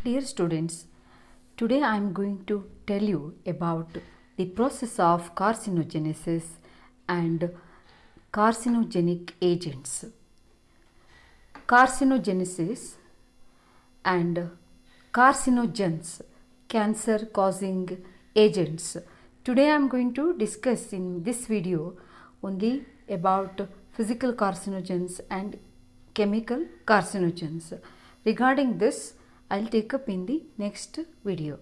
Dear students, today I am going to tell you about the process of carcinogenesis and carcinogenic agents. Carcinogenesis and carcinogens, cancer causing agents. Today I am going to discuss in this video only about physical carcinogens and chemical carcinogens. Regarding this, I will take up in the next video.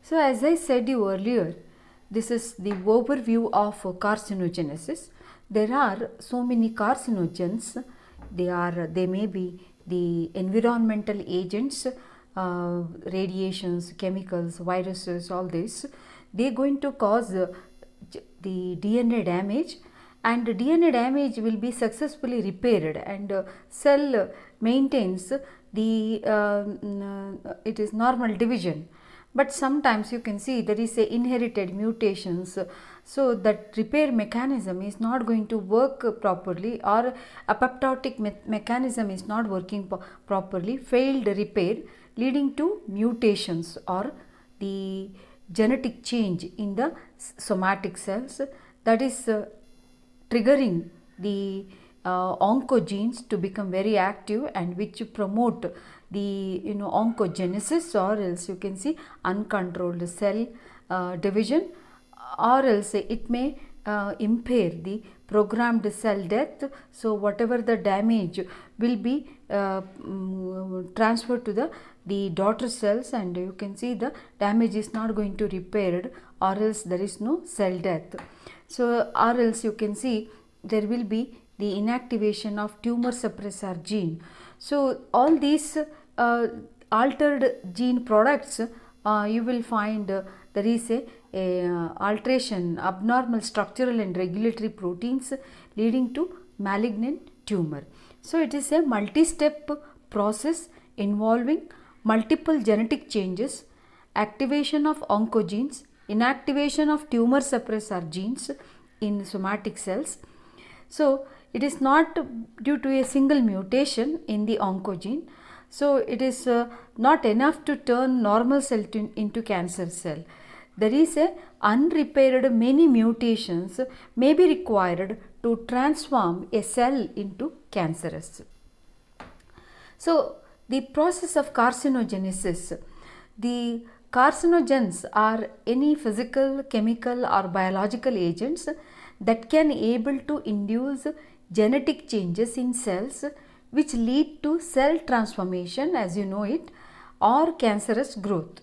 So as I said you earlier, this is the overview of carcinogenesis. There are so many carcinogens. They may be the environmental agents, radiations, chemicals, viruses, all this. They are going to cause the DNA damage, and DNA damage will be successfully repaired, and cell maintains the it is normal division. But sometimes you can see there is a inherited mutations, so that repair mechanism is not going to work properly, or apoptotic mechanism is not working properly, failed repair leading to mutations or the genetic change in the somatic cells, that is triggering the oncogenes to become very active, and which promote the oncogenesis, or else you can see uncontrolled cell division, or else it may impair the programmed cell death. So whatever the damage will be transferred to the daughter cells, and you can see the damage is not going to repaired, or else there is no cell death. So or else you can see there will be the inactivation of tumor suppressor gene. So all these altered gene products, you will find there is a alteration, abnormal structural and regulatory proteins leading to malignant tumor. So it is a multi-step process involving multiple genetic changes, activation of oncogenes, inactivation of tumor suppressor genes in somatic cells. So it is not due to a single mutation in the oncogene. So it is not enough to turn normal cell into cancer cell. There is a unrepaired many mutations may be required to transform a cell into cancerous. So the process of carcinogenesis, the carcinogens are any physical, chemical or biological agents that can able to induce genetic changes in cells which lead to cell transformation, as you know it, or cancerous growth.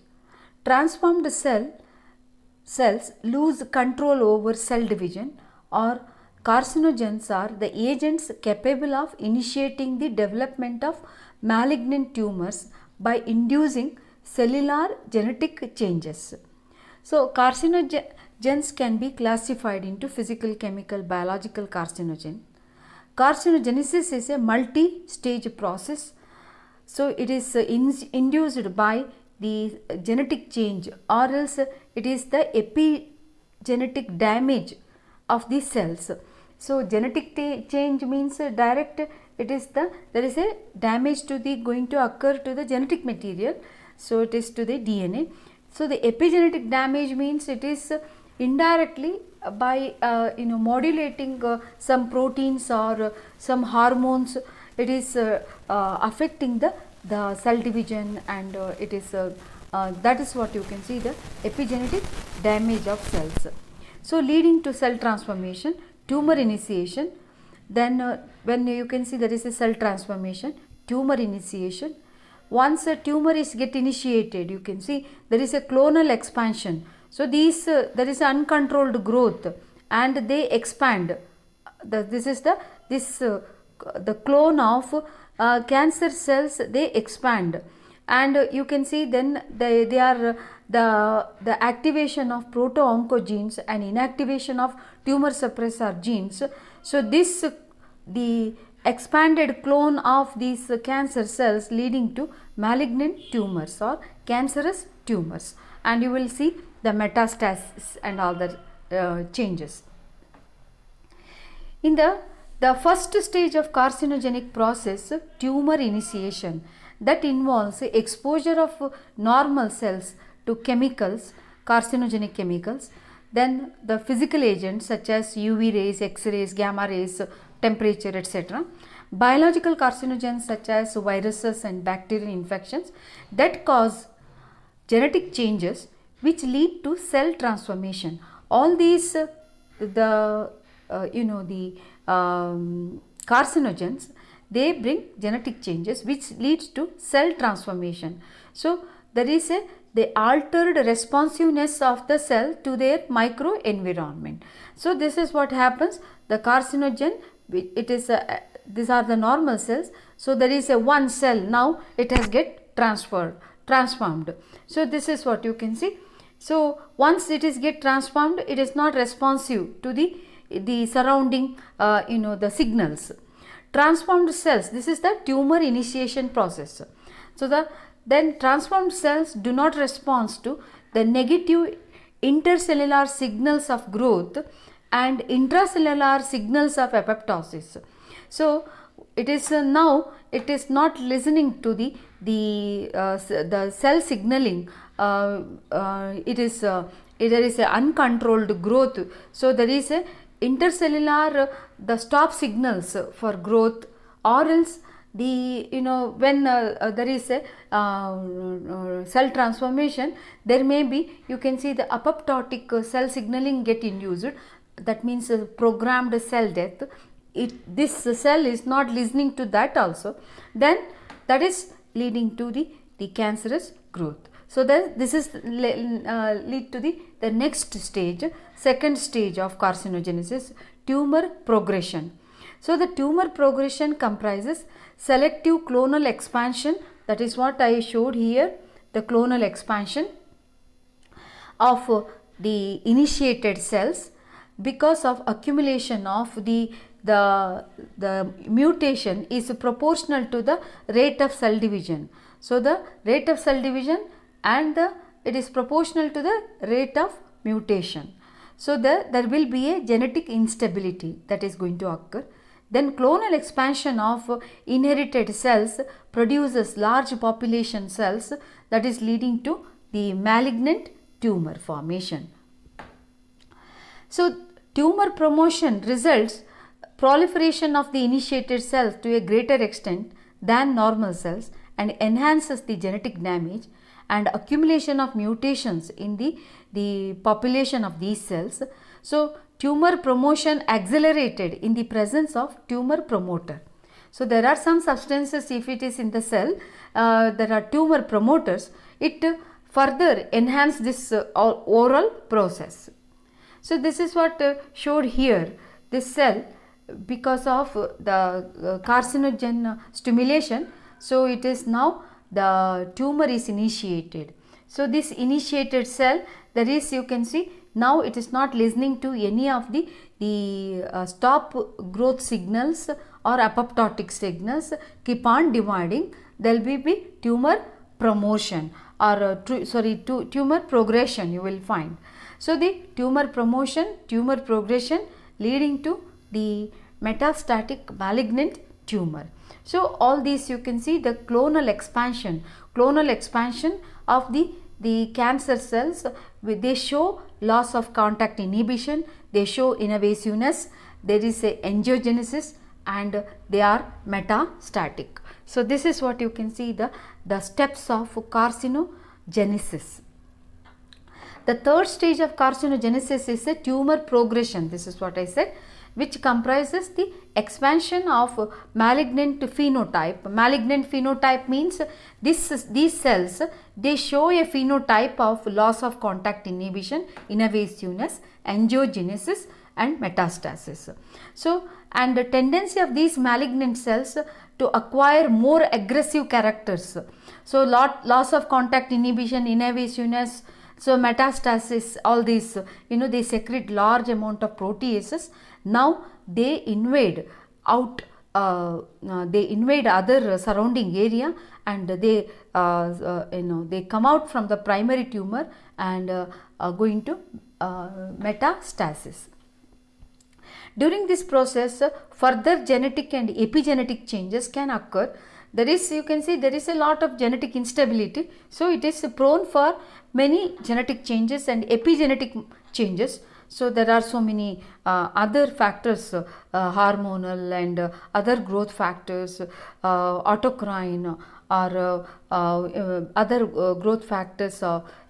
Transformed cells lose control over cell division, or carcinogens are the agents capable of initiating the development of malignant tumors by inducing cellular genetic changes. So carcinogens can be classified into physical, chemical, biological carcinogen. Carcinogenesis is a multi-stage process. So it is induced by the genetic change, or else it is the epigenetic damage of the cells. So genetic change means direct, it is there is a damage to the going to occur to the genetic material, so it is to the DNA. So the epigenetic damage means it is indirectly by modulating some proteins or some hormones, it is affecting the cell division, and it is that is what you can see, the epigenetic damage of cells. So leading to cell transformation, tumor initiation. Then when you can see there is a cell transformation, tumor initiation. Once a tumor is get initiated, you can see there is a clonal expansion. So these there is uncontrolled growth and they expand. The clone of cancer cells, they expand, and you can see then they are the activation of proto-oncogenes and inactivation of tumor suppressor genes. So this the expanded clone of these cancer cells leading to malignant tumors or cancerous tumors, and you will see the metastasis and all the changes. In the first stage of carcinogenic process, tumor initiation, that involves exposure of normal cells to chemicals, carcinogenic chemicals, then the physical agents such as UV rays, X-rays, gamma rays, temperature, etc. Biological carcinogens such as viruses and bacterial infections that cause genetic changes which lead to cell transformation. All these the carcinogens, they bring genetic changes which leads to cell transformation. So there is the altered responsiveness of the cell to their microenvironment. So this is what happens. The carcinogen, it is these are the normal cells. So there is a one cell, now it has get transformed. So this is what you can see. So once it is get transformed, it is not responsive to the surrounding the signals. Transformed cells, this is the tumor initiation process. So then transformed cells do not respond to the negative intercellular signals of growth and intracellular signals of apoptosis. So it is now it is not listening to the cell signaling. There is a uncontrolled growth. So there is a intercellular the stop signals for growth, or else the when there is a cell transformation, there may be, you can see the apoptotic cell signaling get induced. That means programmed cell death. This cell is not listening to that also, then that is leading to the cancerous growth. So this is lead to the next stage, second stage of carcinogenesis, tumor progression. So the tumor progression comprises selective clonal expansion, that is what I showed here, the clonal expansion of the initiated cells because of accumulation of the mutation is proportional to the rate of cell division. So the rate of cell division and it is proportional to the rate of mutation. So there will be a genetic instability that is going to occur. Then clonal expansion of inherited cells produces large population cells, that is leading to the malignant tumor formation. So tumor promotion results proliferation of the initiated cells to a greater extent than normal cells and enhances the genetic damage and accumulation of mutations in the population of these cells. So tumor promotion accelerated in the presence of tumor promoter. So there are some substances, if it is in the cell, there are tumor promoters, it further enhance this oral process. So this is what showed here, this cell, because of the carcinogen stimulation, so it is now the tumor is initiated. So this initiated cell, there is, you can see, now it is not listening to any of the stop growth signals or apoptotic signals, keep on dividing, there will be tumor promotion or tumor progression you will find. So the tumor promotion, tumor progression leading to the metastatic malignant tumor. So all these you can see the clonal expansion of the cancer cells, they show loss of contact inhibition, they show invasiveness, there is a angiogenesis, and they are metastatic. So this is what you can see the steps of carcinogenesis. The third stage of carcinogenesis is a tumor progression. This is what I said, which comprises the expansion of malignant phenotype. Malignant phenotype means these cells, they show a phenotype of loss of contact inhibition, invasiveness, angiogenesis, and metastasis. So, and the tendency of these malignant cells to acquire more aggressive characters. So loss of contact inhibition, invasiveness, so metastasis, all these, they secrete large amount of proteases. Now they invade they invade other surrounding area, and they they come out from the primary tumor and go into metastasis. During this process, further genetic and epigenetic changes can occur there is, you can see there is a lot of genetic instability, so it is prone for many genetic changes and epigenetic changes. So there are so many other factors, hormonal and other growth factors, autocrine or other growth factors,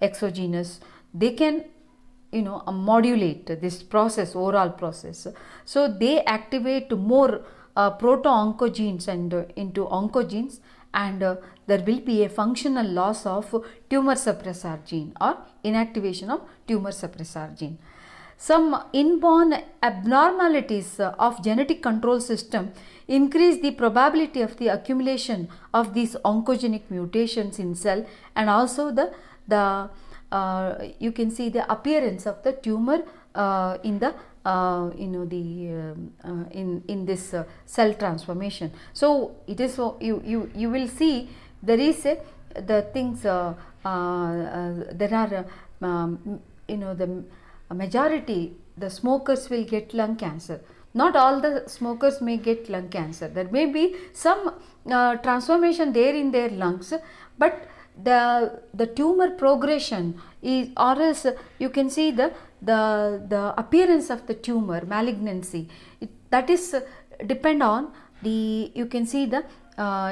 exogenous. They can, you know, modulate this process, overall process. So they activate more proto-oncogenes and into oncogenes, and there will be a functional loss of tumor suppressor gene or inactivation of tumor suppressor gene. Some inborn abnormalities of genetic control system increase the probability of the accumulation of these oncogenic mutations in cell, and also the you can see the appearance of the tumor in the you know, the in this cell transformation. So it is, so you will see there is a, the things there are you know, the majority, the smokers will get lung cancer. Not all the smokers may get lung cancer. There may be some transformation there in their lungs, but the tumor progression is, or else you can see the appearance of the tumor malignancy, that is depend on the, you can see the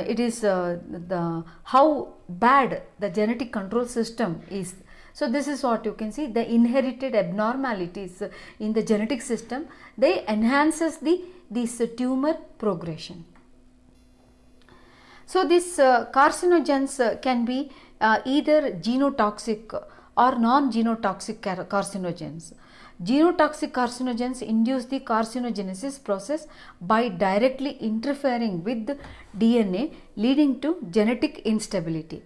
it is the how bad the genetic control system is. So this is what you can see, the inherited abnormalities in the genetic system, they enhances this tumor progression. So these carcinogens can be either genotoxic or non-genotoxic carcinogens. Genotoxic carcinogens induce the carcinogenesis process by directly interfering with DNA, leading to genetic instability.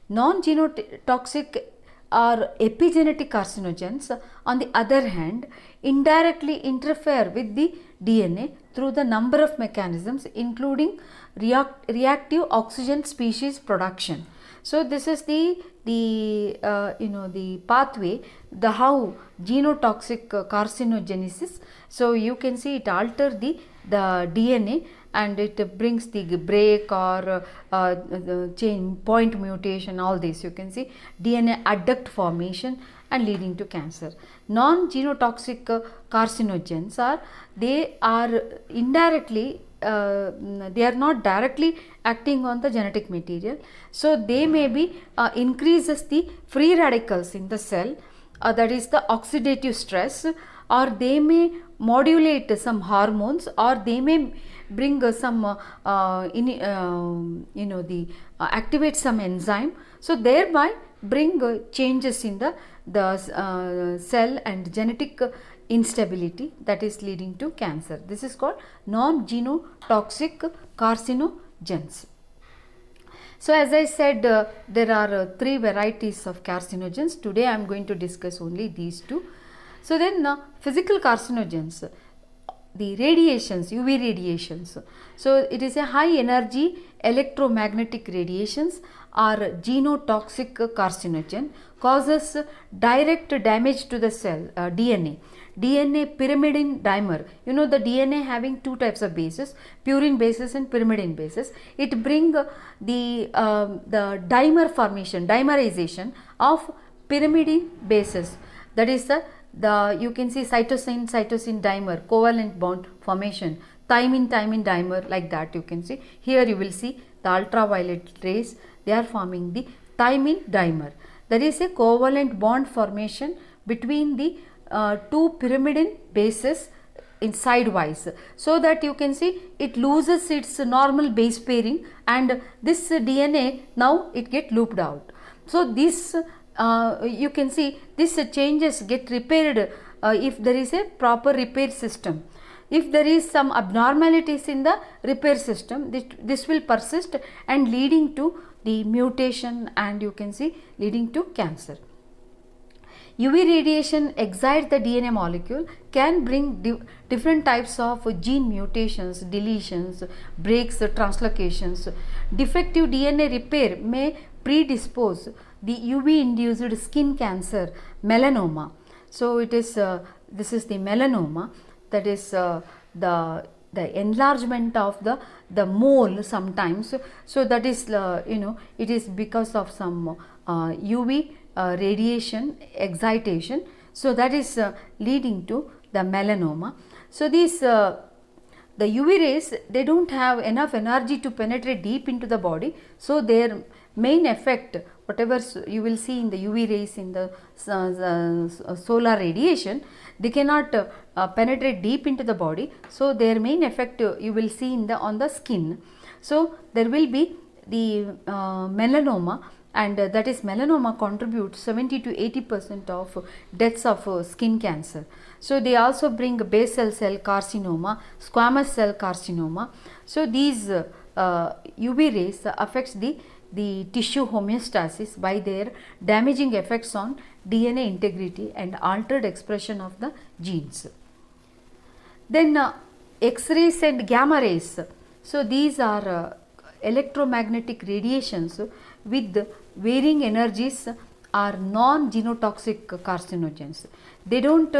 Non-genotoxic or epigenetic carcinogens, on the other hand, indirectly interfere with the DNA through the number of mechanisms, including reactive oxygen species production. So this is the you know, the pathway, the how genotoxic carcinogenesis. So you can see it alter the DNA, and it brings the break or chain point mutation, all this you can see, DNA adduct formation and leading to cancer. Non-genotoxic carcinogens are, they are indirectly they are not directly acting on the genetic material, so they may be increases the free radicals in the cell, that is the oxidative stress, or they may modulate some hormones, or they may bring some you know, the activate some enzyme, so thereby bring changes in the cell and genetic instability, that is leading to cancer. This is called non-genotoxic carcinogens. So as I said, there are three varieties of carcinogens. Today I am going to discuss only these two. So then physical carcinogens, the radiations, UV radiations. So it is a high energy electromagnetic radiations are genotoxic carcinogen, causes direct damage to the cell DNA. DNA pyrimidine dimer, you know, the DNA having two types of bases, purine bases and pyrimidine bases. It bring the dimer formation, dimerization of pyrimidine bases, that is the you can see cytosine dimer, covalent bond formation, thymine dimer, like that you can see. Here you will see the ultraviolet rays, they are forming the thymine dimer. There is a covalent bond formation between the two pyrimidine bases in sidewise, so that you can see it loses its normal base pairing, and this DNA now it get looped out. So this you can see these changes get repaired if there is a proper repair system. If there is some abnormalities in the repair system, this will persist and leading to the mutation, and you can see leading to cancer. UV radiation excites the DNA molecule, can bring different types of gene mutations, deletions, breaks, translocations. Defective DNA repair may predispose the UV induced skin cancer, melanoma. So it is this is the melanoma, that is the the enlargement of the mole sometimes. So that is it is because of some UV radiation excitation. So that is leading to the melanoma. So these the UV rays, they don't have enough energy to penetrate deep into the body, so their main effect, whatever you will see in the UV rays in the solar radiation, they cannot penetrate deep into the body, so their main effect you will see in the on the skin. So there will be the melanoma, and that is melanoma contributes 70 to 80% of deaths of skin cancer. So they also bring basal cell carcinoma, squamous cell carcinoma. So these UV rays affects the tissue homeostasis by their damaging effects on DNA integrity and altered expression of the genes. Then X-rays and gamma rays. So these are electromagnetic radiations with varying energies are non-genotoxic carcinogens. They don't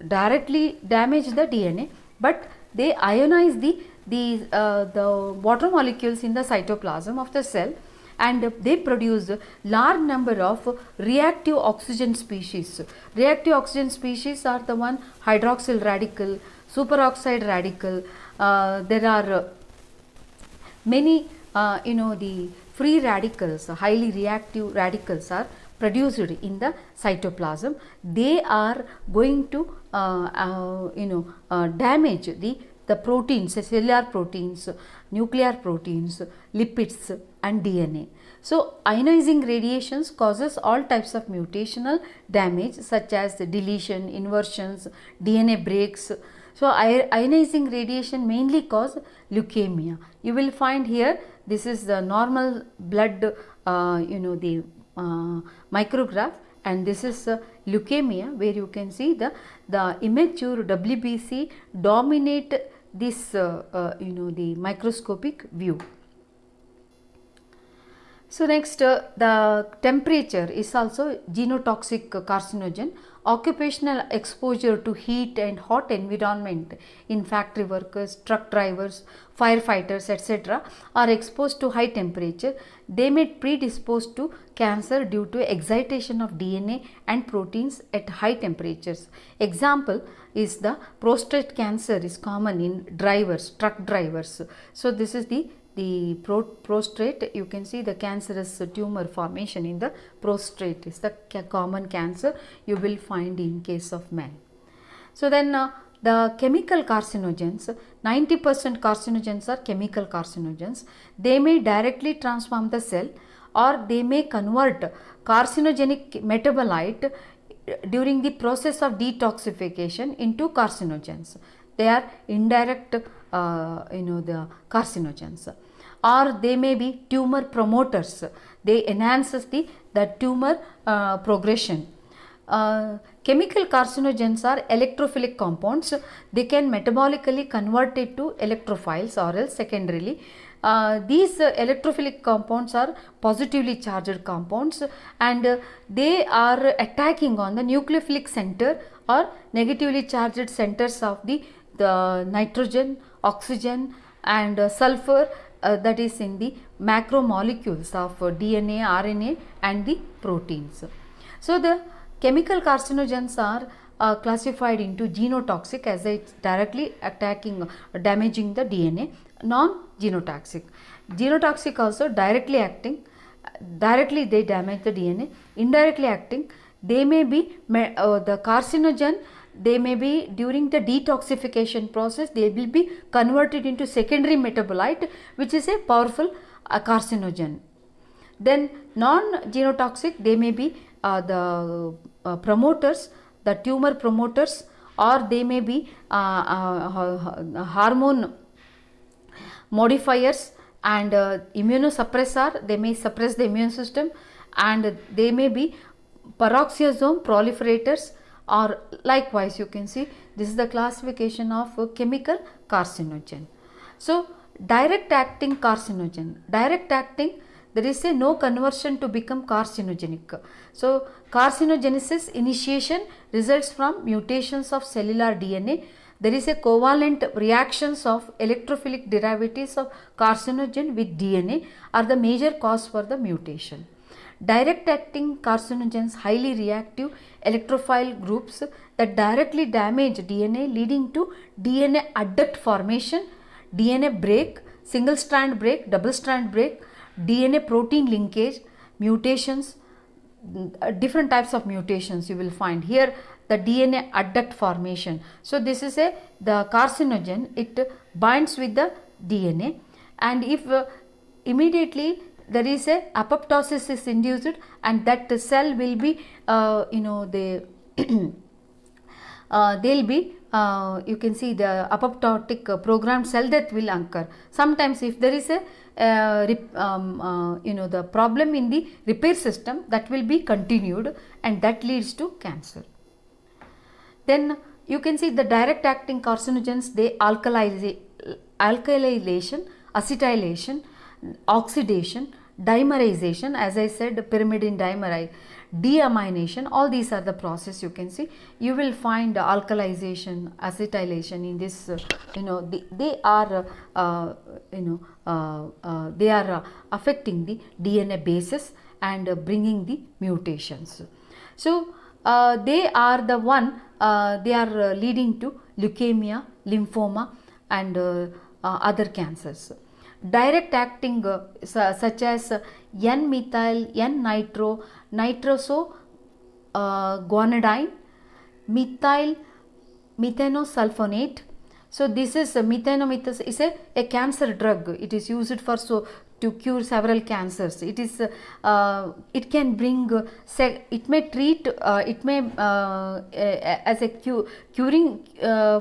directly damage the DNA, but they ionize the water molecules in the cytoplasm of the cell, and they produce large number of reactive oxygen species. Reactive oxygen species are the one hydroxyl radical, superoxide radical. There are many the free radicals, highly reactive radicals are produced in the cytoplasm. They are going to damage the proteins, cellular proteins, nuclear proteins, lipids and DNA. So ionizing radiations causes all types of mutational damage such as deletion, inversions, DNA breaks. So ionizing radiation mainly cause leukemia. You will find here, this is the normal blood the micrograph, and this is leukemia, where you can see the immature WBC dominate this the microscopic view. So next the temperature is also genotoxic carcinogen. Occupational exposure to heat and hot environment in factory workers, truck drivers, firefighters, etc. are exposed to high temperature. They may predispose to cancer due to excitation of DNA and proteins at high temperatures. Example is the prostate cancer is common in drivers, truck drivers. So this is the prostate. You can see the cancerous tumor formation in the prostate is the common cancer you will find in case of men. So then the chemical carcinogens, 90% carcinogens are chemical carcinogens. They may directly transform the cell, or they may convert carcinogenic metabolite during the process of detoxification into carcinogens. They are indirect the carcinogens. Or they may be tumor promoters. They enhances the tumor progression. Chemical carcinogens are electrophilic compounds. They can metabolically convert it to electrophiles, or else secondarily. These electrophilic compounds are positively charged compounds, and they are attacking on the nucleophilic center or negatively charged centers of the nitrogen, oxygen and sulfur that is in the macromolecules of DNA, RNA and the proteins. So the chemical carcinogens are classified into genotoxic, as it's directly attacking, damaging the DNA, non-genotoxic. Genotoxic also directly acting, directly they damage the DNA, indirectly acting, they may be the carcinogen, they may be during the detoxification process, they will be converted into secondary metabolite, which is a powerful carcinogen. Then non-genotoxic, they may be the promoters, the tumor promoters, or they may be hormone modifiers and immunosuppressor. They may suppress the immune system, and they may be peroxisome proliferators, or likewise you can see this is the classification of chemical carcinogen. So direct acting carcinogen, direct acting, there is a no conversion to become carcinogenic. So carcinogenesis initiation results from mutations of cellular DNA there is a covalent reactions of electrophilic derivatives of carcinogen with DNA are the major cause for the mutation. Direct acting carcinogens highly reactive electrophile groups that directly damage DNA, leading to DNA adduct formation, DNA break, single strand break, double strand break, DNA protein linkage, mutations, different types of mutations you will find here, the DNA adduct formation. So this is the carcinogen, it binds with the DNA, and if immediately there is a apoptosis is induced, and that cell will be they they'll be you can see the apoptotic programmed cell death will occur. Sometimes if there is a the problem in the repair system, that will be continued and that leads to cancer. Then you can see the direct acting carcinogens, they alkylation, acetylation, oxidation, dimerization, as I said, pyrimidine dimer, deamination, all these are the process you can see. You will find alkalization, acetylation in this, they are affecting the DNA bases and bringing the mutations. So they are the one, they are leading to leukemia, lymphoma and other cancers. Direct acting such as N-methyl, N-nitro, nitroso-guanidine, methyl methanosulfonate. So this is methanomethas is a cancer drug. It is used for to cure several cancers. It is it can bring it may treat it may as a curing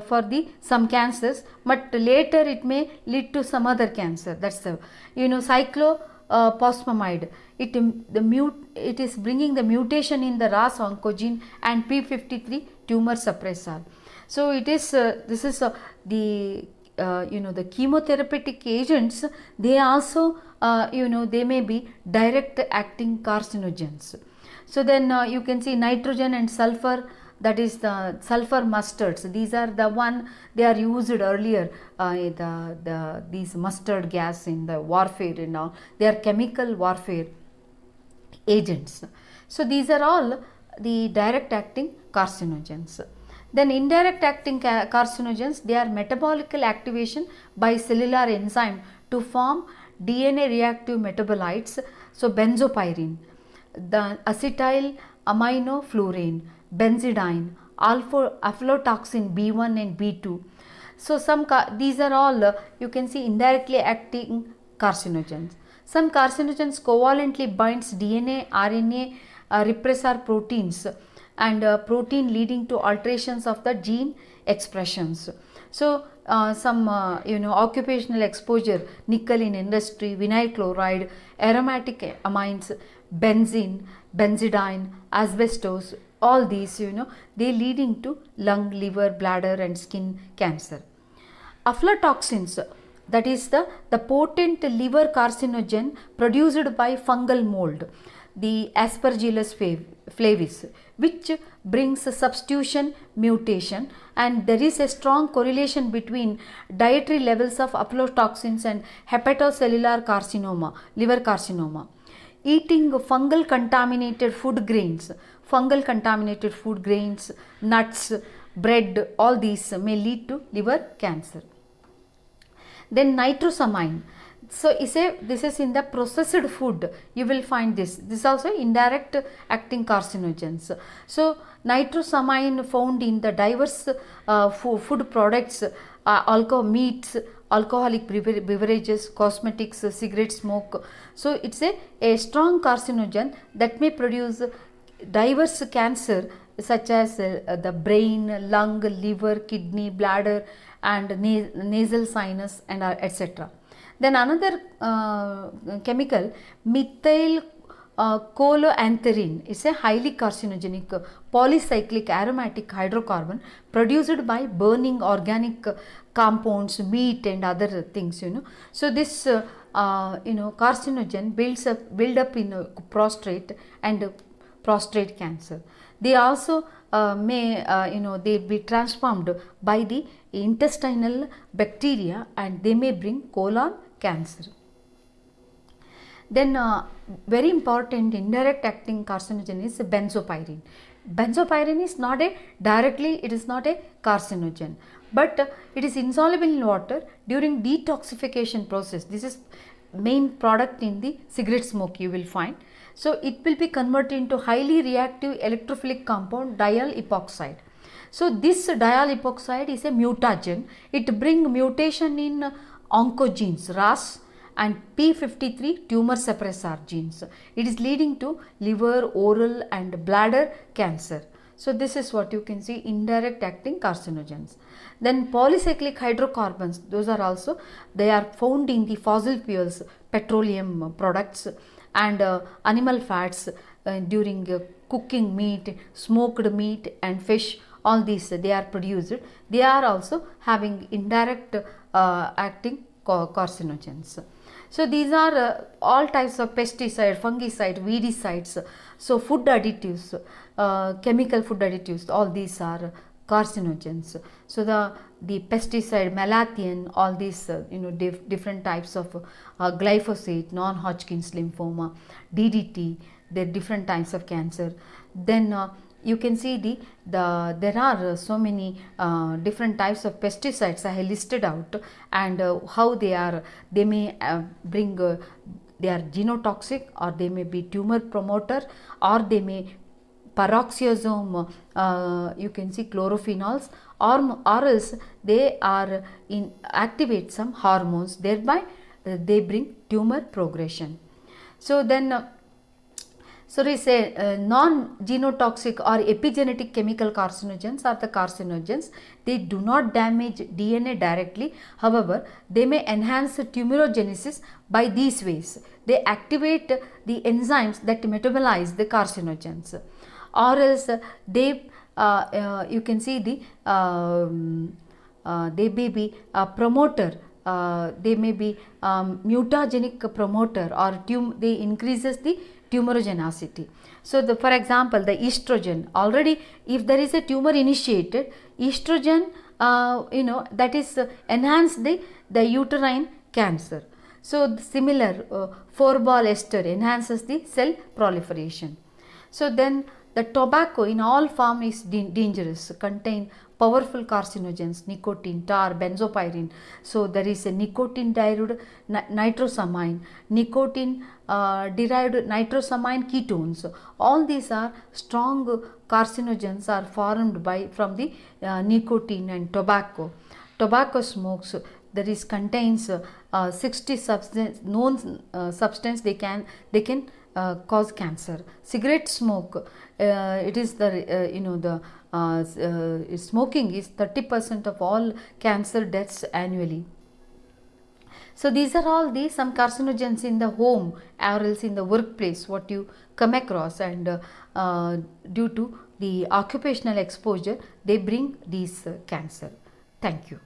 for the some cancers, but later it may lead to some other cancer. That's the cyclophosphamide. It is bringing the mutation in the RAS oncogene and p53 tumor suppressor. So it is this is the the chemotherapeutic agents, they also they may be direct acting carcinogens. So then you can see nitrogen and sulfur, that is the sulfur mustards. These are the one they are used earlier, these mustard gas in the warfare and all. They are chemical warfare agents. So these are all the direct acting carcinogens. Then indirect acting carcinogens, they are metabolical activation by cellular enzyme to form DNA reactive metabolites. So benzopyrene, the acetyl aminofluorine, benzidine, aflatoxin B1 and B2. So these are all you can see indirectly acting carcinogens. Some carcinogens covalently binds DNA, RNA, repressor proteins and protein, leading to alterations of the gene expressions. So some occupational exposure, nickel in industry, vinyl chloride, aromatic amines, benzene, benzidine, asbestos, all these they leading to lung, liver, bladder and skin cancer. Aflatoxins, that is the potent liver carcinogen produced by fungal mold, the Aspergillus flavis, which brings a substitution mutation, and there is a strong correlation between dietary levels of aflatoxins and hepatocellular carcinoma, liver carcinoma. Eating fungal contaminated food grains, nuts, bread, all these may lead to liver cancer. Then nitrosamine. So this is in the processed food, you will find this is also indirect acting carcinogens. So nitrosamine found in the diverse food products, meats, alcoholic beverages, cosmetics, cigarette smoke. So it's a strong carcinogen that may produce diverse cancer such as the brain, lung, liver, kidney, bladder and nasal sinus and etc. Then another chemical, methyl choloantherine, is a highly carcinogenic polycyclic aromatic hydrocarbon produced by burning organic compounds, meat and other things. So this carcinogen build up in prostate and prostate cancer. They also may they be transformed by the intestinal bacteria, and they may bring colon cancer. Then very important indirect acting carcinogen is benzopyrene. Benzopyrene is not a directly, it is not a carcinogen, but it is insoluble in water during detoxification process. This is main product in the cigarette smoke you will find. So it will be converted into highly reactive electrophilic compound dial epoxide. So this dial epoxide is a mutagen. It brings mutation in oncogenes RAS and P53 tumor suppressor genes. It is leading to liver, oral and bladder cancer. So this is what you can see, indirect acting carcinogens. Then polycyclic hydrocarbons, those are also, they are found in the fossil fuels, petroleum products and animal fats during cooking meat, smoked meat and fish. All these they are produced. They are also having indirect acting carcinogens. So these are all types of pesticide, fungicide, weedicides, so food additives, chemical food additives, all these are carcinogens. So the pesticide, malathion, all these different types of glyphosate, non-Hodgkin's lymphoma, DDT, there are different types of cancer. Then you can see there are so many different types of pesticides I have listed out, and how they may bring they are genotoxic, or they may be tumor promoter, or they may peroxisome, you can see chlorophenols, or else they are activate some hormones, thereby they bring tumor progression. So then so we say non-genotoxic or epigenetic chemical carcinogens are the carcinogens. They do not damage DNA directly. However, they may enhance tumorigenesis by these ways. They activate the enzymes that metabolize the carcinogens, or else they you can see they may be a promoter. They may be mutagenic promoter, or they increases the tumorigenicity. So for example, the estrogen, already if there is a tumor initiated, estrogen that is enhance the uterine cancer. So similar 4-ball ester enhances the cell proliferation. So then the tobacco in all form is dangerous, contain powerful carcinogens, nicotine, tar, benzopyrene. So there is a nicotine derived nitrosamine, nicotine derived nitrosamine ketones. All these are strong carcinogens are formed from the nicotine and tobacco. Tobacco smokes, there is contains 60 known substance they can cause cancer. Cigarette smoke, it is the smoking is 30% of all cancer deaths annually. So these are all some carcinogens in the home or else in the workplace what you come across, and due to the occupational exposure they bring these cancer. Thank you.